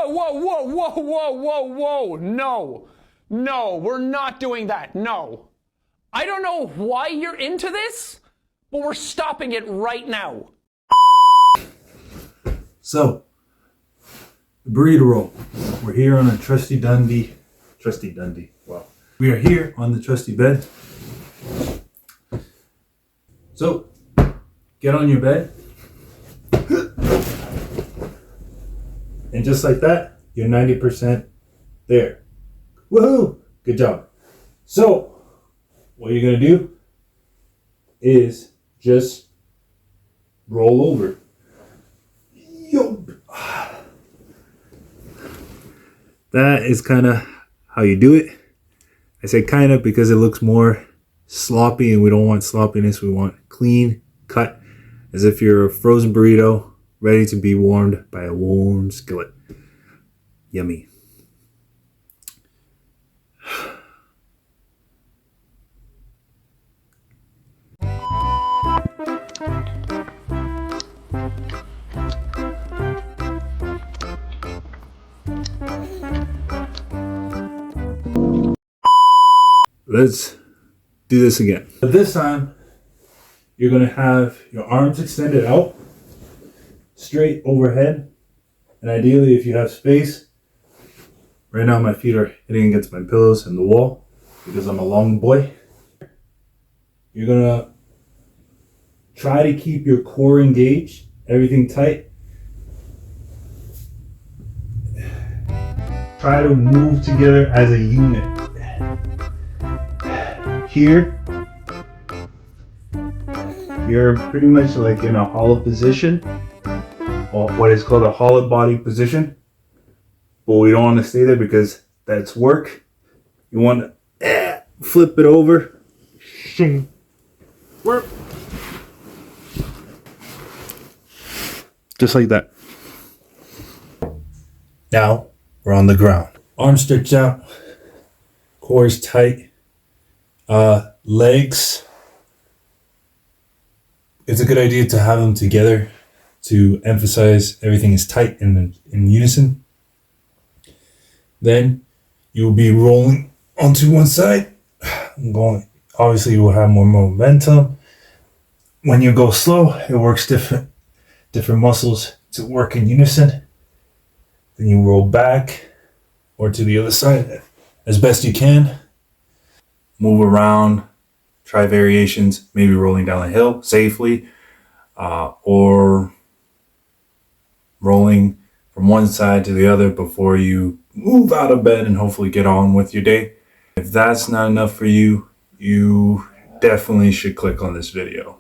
whoa. No, we're not doing that. No. I don't know why you're into this, but we're stopping it right now. So, the burrito roll. We're here on a Trustee Dundee. Wow. We are here on the Trustee bed. So, get on your bed. And just like that, you're 90% there. Woohoo! Good job. So, what you're going to do is just roll over. Yo. That is kind of how you do it. I say kind of because it looks more sloppy, and we don't want sloppiness. We want clean cut, as if you're a frozen burrito ready to be warmed by a warm skillet. Yummy. Let's do this again. But this time, you're going to have your arms extended out, straight overhead. And ideally, if you have space, right now my feet are hitting against my pillows and the wall because I'm a long boy. You're going to try to keep your core engaged, everything tight. Try to move together as a unit. Here, you're pretty much like in a hollow position, or what is called a hollow body position. But we don't want to stay there because that's work. You want to flip it over. Just like that. Now we're on the ground. Arms stretched out, core is tight. Legs, it's a good idea to have them together to emphasize everything is tight and in unison. Then you will be rolling onto one side. Obviously you will have more momentum. When you go slow, it works different muscles to work in unison. Then you roll back or to the other side as best you can. Move around, try variations, maybe rolling down the hill safely, or rolling from one side to the other before you move out of bed and hopefully get on with your day. If that's not enough for you, you definitely should click on this video.